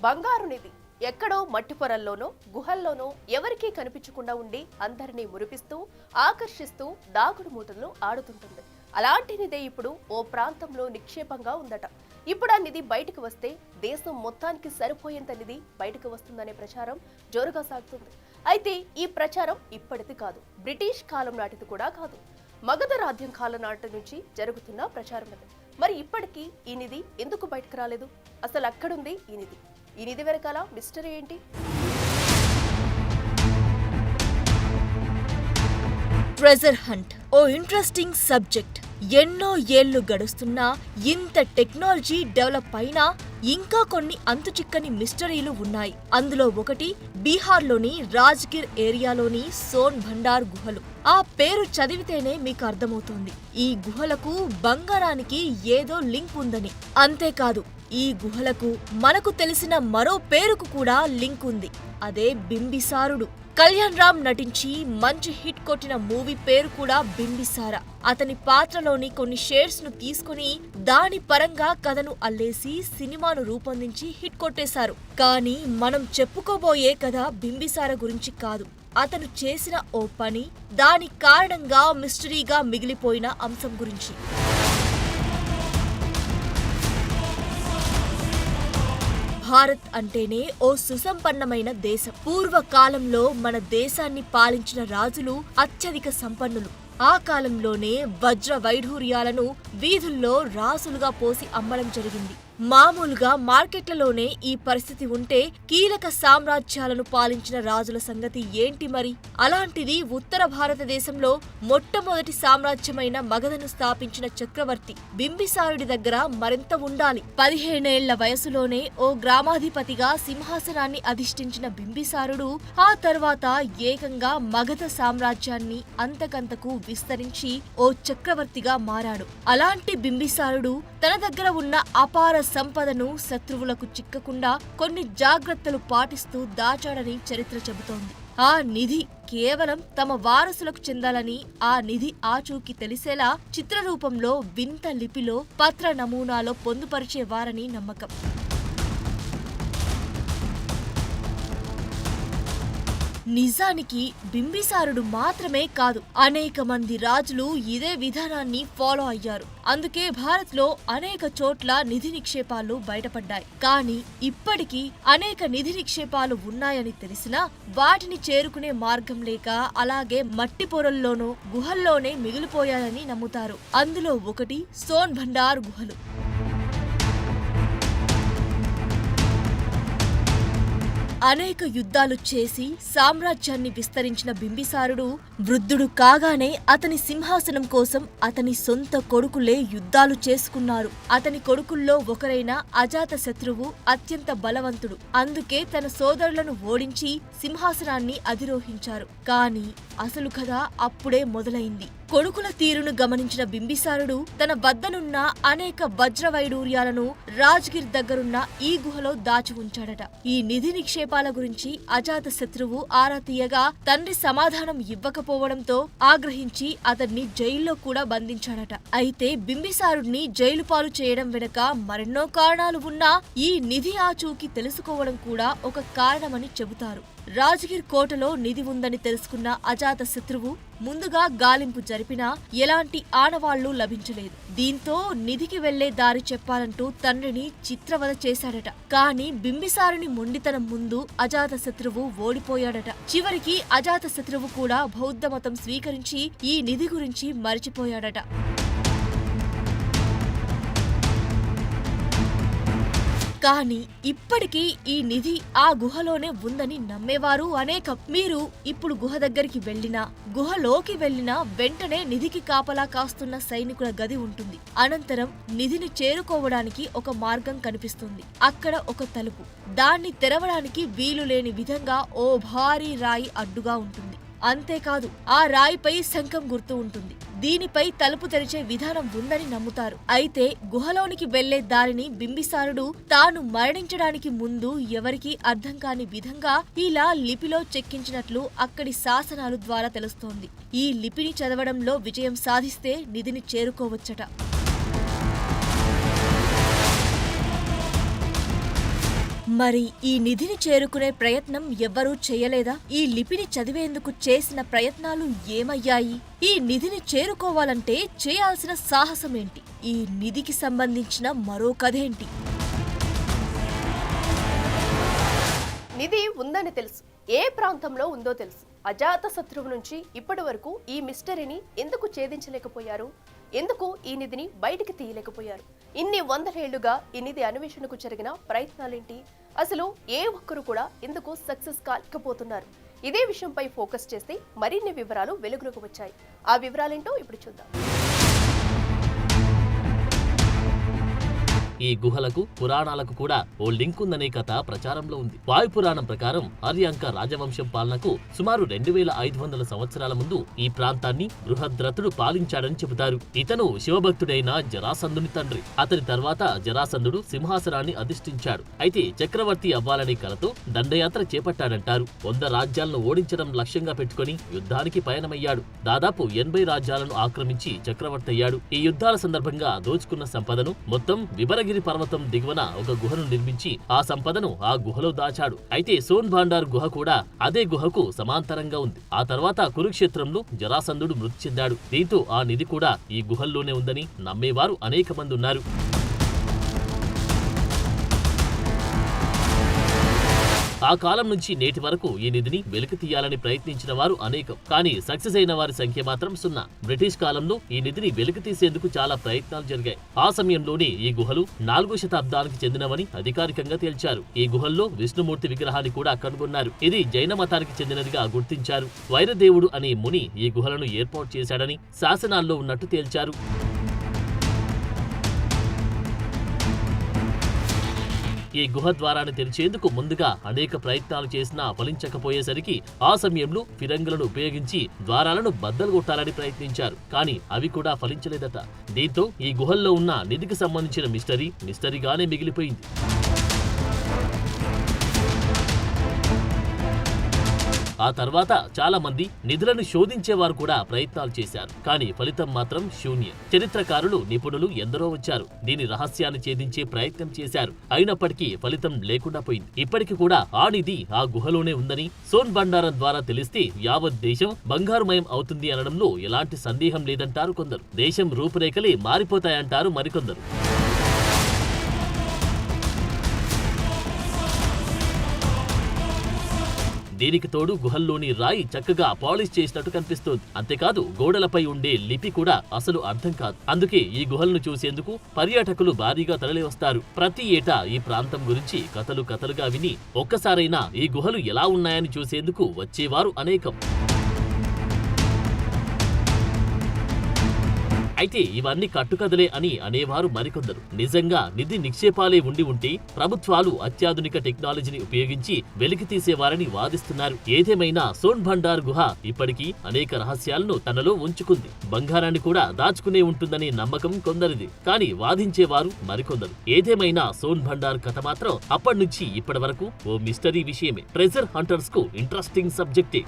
బంగారు నిధి ఎక్కడో మట్టి పొరల్లోనో గుహల్లోనో ఎవరికీ కనిపించకుండా ఉండి అందరినీ మురిపిస్తూ ఆకర్షిస్తూ దాగుడు మూటల్లో ఆడుతుంటుంది. అలాంటి నిధి ఇప్పుడు ఓ ప్రాంతంలో నిక్షేపంగా ఉందట. ఇప్పుడు ఆ నిధి బయటకు వస్తే దేశం మొత్తానికి సరిపోయేంత నిధి బయటకు వస్తుందనే ప్రచారం జోరుగా సాగుతుంది. అయితే ఈ ప్రచారం ఇప్పటిది కాదు, బ్రిటిష్ కాలం నాటిది కూడా కాదు. మగధ రాజ్యం కాలం నాటి నుంచి జరుగుతున్న ప్రచారం అది. మరి ఇప్పటికీ ఈ నిధి ఎందుకు బయటకు రాలేదు? అసలు అక్కడుంది ఈ నిధి. ఈ నిధి వెనకాల మిస్టరీ ఏంటి? ట్రెజర్ హంట్ ఓ ఇంట్రెస్టింగ్ సబ్జెక్ట్. ఎన్నో ఏళ్లు గడుస్తున్నా ఇంత టెక్నాలజీ డెవలప్ అయినా ఇంకా కొన్ని అంతుచిక్కని మిస్టరీలు ఉన్నాయి. అందులో ఒకటి బీహార్లోని రాజ్గిర్ ఏరియాలోని సోన్ భండార్ గుహలు. ఆ పేరు చదివితేనే మీకు అర్థమవుతోంది ఈ గుహలకు బంగారానికి ఏదో లింక్ ఉందని. అంతేకాదు, ఈ గుహలకు మనకు తెలిసిన మరో పేరుకు కూడా లింక్ ఉంది. అదే బింబిసారుడు. కళ్యాణ్ రామ్ నటించి మంచి హిట్ కొట్టిన మూవీ పేరు కూడా బింబిసార. అతని పాత్రలోని కొన్ని షేడ్స్ ను తీసుకుని దాని పరంగా కథను అల్లేసి సినిమాను రూపొందించి హిట్ కొట్టేశారు. కానీ మనం చెప్పుకోబోయే కథ బింబిసార గురించి కాదు. అతను చేసిన ఓ పని, దాని కారణంగా మిస్టరీగా మిగిలిపోయిన అంశం గురించి. భారత్ అంటేనే ఓ సుసంపన్నమైన దేశం. పూర్వకాలంలో మన దేశాన్ని పాలించిన రాజులు అత్యధిక సంపన్నులు. ఆ కాలంలోనే వజ్ర వైఢూర్యాలను వీధుల్లో రాసులుగా పోసి అమ్మడం జరిగింది. మామూలుగా మార్కెట్లలోనే ఈ పరిస్థితి ఉంటే కీలక సామ్రాజ్యాలను పాలించిన రాజుల సంగతి ఏంటి మరి? అలాంటిది ఉత్తర భారతదేశంలో మొట్టమొదటి సామ్రాజ్యమైన మగధను స్థాపించిన చక్రవర్తి బింబిసారుడి దగ్గర మరింత ఉండాలి. 15 ఏళ్ల వయసులోనే ఓ గ్రామాధిపతిగా సింహాసనాన్ని అధిష్ఠించిన బింబిసారుడు ఆ తర్వాత ఏకంగా మగధ సామ్రాజ్యాన్ని అంతకంతకు విస్తరించి ఓ చక్రవర్తిగా మారాడు. అలాంటి బింబిసారుడు తన దగ్గర ఉన్న అపార సంపదను శత్రువులకు చిక్కకుండా కొన్ని జాగ్రత్తలు పాటిస్తూ దాచాడని చరిత్ర చెబుతోంది. ఆ నిధి కేవలం తమ వారసులకు చెందాలని, ఆ నిధి ఆచూకీ తెలిసేలా చిత్రరూపంలో వింత లిపిలో పత్ర నమూనాలో పొందుపరిచేవారని నమ్మకం. నిజానికి బింబిసారుడు మాత్రమే కాదు, అనేక మంది రాజులు ఇదే విధానాన్ని ఫాలో అయ్యారు. అందుకే భారత్లో అనేక చోట్ల నిధి నిక్షేపాలు బయటపడ్డాయి. కానీ ఇప్పటికీ అనేక నిధి నిక్షేపాలు ఉన్నాయని తెలిసినా వాటిని చేరుకునే మార్గం లేక అలాగే మట్టి పొరల్లోనో గుహల్లోనే మిగిలిపోయాయని నమ్ముతారు. అందులో ఒకటి సోన్ భండార్ గుహలు. అనేక యుద్ధాలు చేసి సామ్రాజ్యాన్ని విస్తరించిన బింబిసారుడు వృద్ధుడు కాగానే అతని సింహాసనం కోసం అతని సొంత కొడుకులే యుద్ధాలు చేసుకున్నారు. అతని కొడుకుల్లో ఒకరైన అజాతశత్రువు అత్యంత బలవంతుడు. అందుకే తన సోదరులను ఓడించి సింహాసనాన్ని అధిరోహించారు. కానీ అసలు కథ అప్పుడే మొదలైంది. కొడుకుల తీరును గమనించిన బింబిసారుడు తన వద్దనున్న అనేక వజ్ర వైడూర్యాలను రాజ్గిర్ దగ్గరున్న ఈ గుహలో దాచి ఉంచాడట. ఈ నిధి నిక్షేపాల గురించి అజాత శత్రువు ఆరా తీయగా తండ్రి సమాధానం ఇవ్వకపోవడంతో ఆగ్రహించి అతన్ని జైల్లో కూడా బంధించాడట. అయితే బింబిసారుడిని జైలు పాలు చేయడం వెనుక మరెన్నో కారణాలు ఉన్నా ఈ నిధి ఆచూకీ తెలుసుకోవడం కూడా ఒక కారణమని చెబుతారు. రాజ్గిర్ కోటలో నిధి ఉందని తెలుసుకున్న అజాత శత్రువు ముందుగా గాలింపు జరిపినా ఎలాంటి ఆనవాళ్లు లభించలేదు. దీంతో నిధికి వెళ్లే దారి చెప్పాలంటూ తండ్రిని చిత్రవధ చేశాడట. కానీ బింబిసారుని మొండితనం ముందు అజాత శత్రువు ఓడిపోయాడట. చివరికి అజాత శత్రువు కూడా బౌద్ధ మతం స్వీకరించి ఈ నిధి గురించి మరిచిపోయాడట. కానీ ఇప్పటికీ ఈ నిధి ఆ గుహలోనే ఉందని నమ్మేవారు అనేకం. మీరు ఇప్పుడు గుహ దగ్గరికి వెళ్లినా, గుహలోకి వెళ్లినా వెంటనే నిధికి కాపలా కాస్తున్న సైనికుల గది ఉంటుంది. అనంతరం నిధిని చేరుకోవడానికి ఒక మార్గం కనిపిస్తుంది. అక్కడ ఒక తలుపు. దాన్ని తెరవడానికి వీలు లేని విధంగా ఓ భారీ రాయి అడ్డుగా ఉంటుంది. అంతేకాదు, ఆ రాయిపై శంఖం గుర్తు ఉంటుంది. దీనిపై తలుపు తెరిచే విధానం ఉందని నమ్ముతారు. అయితే గుహలోనికి వెళ్లే దారిని బింబిసారుడు తాను మరణించడానికి ముందు ఎవరికీ అర్థం కాని విధంగా ఇలా లిపిలో చెక్కించినట్లు అక్కడి శాసనాలు ద్వారా తెలుస్తోంది. ఈ లిపిని చదవడంలో విజయం సాధిస్తే నిధిని చేరుకోవచ్చట. మరి ఈ నిధిని చేరుకునే ప్రయత్నం ఎవ్వరూ చేయలేదా? ఈ లిపిని చదివేందుకు చేసిన ప్రయత్నాలు ఏమయ్యాయి? ఈ నిధిని చేరుకోవాలంటే చేయాల్సిన సాహసమేంటి? ఈ నిధికి సంబంధించిన మరో కథేంటి? నిధి ఉందని తెలుసు, ఏ ప్రాంతంలో ఉందో తెలుసు. అజాత శత్రువు నుంచి ఇప్పటి వరకు ఈ మిస్టరీని ఎందుకు ఛేదించలేకపోయారు? ఎందుకు ఈ నిధిని బయటికి తీయలేకపోయారు? ఇన్ని వందలేళ్లుగా ఈ నిధి అన్వేషణకు జరిగిన ప్రయత్నాలేంటి? అసలు ఏ ఒక్కరు కూడా ఎందుకు సక్సెస్ కాలేకపోతున్నారు? ఇదే విషయంపై ఫోకస్ చేస్తే మరిన్ని వివరాలు వెలుగులోకి వచ్చాయి. ఆ వివరాలేంటో ఇప్పుడు చూద్దాం. ఈ గుహలకు పురాణాలకు కూడా ఓ లింక్ ఉందనే కథ ప్రచారంలో ఉంది. వాయుపురాణం ప్రకారం ఆర్యాంక రాజవంశం పాలనకు సుమారు 2500 సంవత్సరాల ముందు ఈ ప్రాంతాన్ని బృహద్రథుడు పాలించాడని చెబుతారు. ఇతను శివభక్తుడైన జరాసంధుని తండ్రి. అతని తర్వాత జరాసంధుడు సింహాసనాన్ని అధిష్ఠించాడు. అయితే చక్రవర్తి అవ్వాలనే కలతో దండయాత్ర చేపట్టాడంటారు. 100 రాజ్యాలను ఓడించడం లక్ష్యంగా పెట్టుకుని యుద్ధానికి పయనమయ్యాడు. దాదాపు 80 రాజ్యాలను ఆక్రమించి చక్రవర్తి అయ్యాడు. ఈ యుద్ధాల సందర్భంగా దోచుకున్న సంపదను మొత్తం విభరగిరి పర్వతం దిగువన ఒక గుహను నిర్మించి ఆ సంపదను ఆ గుహలో దాచాడు. అయితే సోన్భాండార్ గుహ కూడా అదే గుహకు సమాంతరంగా ఉంది. ఆ తర్వాత కురుక్షేత్రంలో జరాసంధుడు మృతి చెందాడు. దీంతో ఆ నిధి కూడా ఈ గుహల్లోనే ఉందని నమ్మేవారు అనేక మంది ఉన్నారు. ఆ కాలం నుంచి నేటి వరకు ఈ నిధిని వెలికి తీయాలని ప్రయత్నించిన వారు అనేకం. కానీ సక్సెస్ అయిన వారి సంఖ్య మాత్రం 0. బ్రిటిష్ కాలంలో ఈ నిధిని వెలికి తీసేందుకు చాలా ప్రయత్నాలు జరిగాయి. ఆ సమయంలోనే ఈ గుహలు 4వ శతాబ్దానికి చెందినవని అధికారికంగా తేల్చారు. ఈ గుహల్లో విష్ణుమూర్తి విగ్రహాన్ని కూడా కనుగొన్నారు. ఇది జైన మతానికి చెందినదిగా గుర్తించారు. వైరదేవుడు అనే ముని ఈ గుహలను ఏర్పాటు చేశాడని శాసనాల్లో ఉన్నట్టు తేల్చారు. ఈ గుహ ద్వారాన్ని తెరిచేందుకు ముందుగా అనేక ప్రయత్నాలు చేసినా ఫలించకపోయేసరికి ఆ సమయంలో ఫిరంగులను ఉపయోగించి ద్వారాలను బద్దలు కొట్టాలని ప్రయత్నించారు. కానీ అవి కూడా ఫలించలేదట. దీంతో ఈ గుహల్లో ఉన్న నిధికి సంబంధించిన మిస్టరీగానే మిగిలిపోయింది. ఆ తర్వాత చాలా మంది నిధులను శోధించేవారు కూడా ప్రయత్నాలు చేశారు. కానీ ఫలితం మాత్రం శూన్యం. చరిత్రకారులు, నిపుణులు ఎందరో వచ్చారు. దీని రహస్యాన్ని ఛేదించే ప్రయత్నం చేశారు. అయినప్పటికీ ఫలితం లేకుండా పోయింది. ఇప్పటికి కూడా ఆ నిధి ఆ గుహలోనే ఉందని సోన్భండారం ద్వారా తెలిస్తే యావత్ దేశం బంగారుమయం అవుతుంది అనడంలో ఎలాంటి సందేహం లేదంటారు కొందరు. దేశం రూపురేఖలే మారిపోతాయంటారు మరికొందరు. దీనికి తోడు గుహల్లోని రాయి చక్కగా పాలిష్ చేసినట్టు కనిపిస్తోంది. అంతేకాదు గోడలపై ఉండే లిపి కూడా అసలు అర్థం కాదు. అందుకే ఈ గుహలను చూసేందుకు పర్యాటకులు భారీగా తరలి వస్తారు. ప్రతి ఏటా ఈ ప్రాంతం గురించి కథలుగా విని ఒక్కసారైనా ఈ గుహలు ఎలా ఉన్నాయని చూసేందుకు వచ్చేవారు అనేకం. అయితే ఇవన్నీ కట్టుకథలే అని అనేవారు మరికొందరు. నిజంగా నిధి నిక్షేపాలే ఉండి ఉంటే ప్రభుత్వాలు అత్యాధునిక టెక్నాలజీని ఉపయోగించి వెలికి తీసేవారని వాదిస్తున్నారు. ఏదేమైనా సోన్భండార్ గుహ ఇప్పటికీ అనేక రహస్యాలను తనలో ఉంచుకుంది. బంగారాన్ని కూడా దాచుకునే ఉంటుందనే నమ్మకం కొందరిది. కానీ వాదించేవారు మరికొందరు. ఏదేమైనా సోన్భండార్ కథ మాత్రం అప్పటి నుంచి ఇప్పటి వరకు ఓ మిస్టరీ విషయమే. ట్రెజర్ హంటర్స్ కు ఇంట్రెస్టింగ్ సబ్జెక్టే.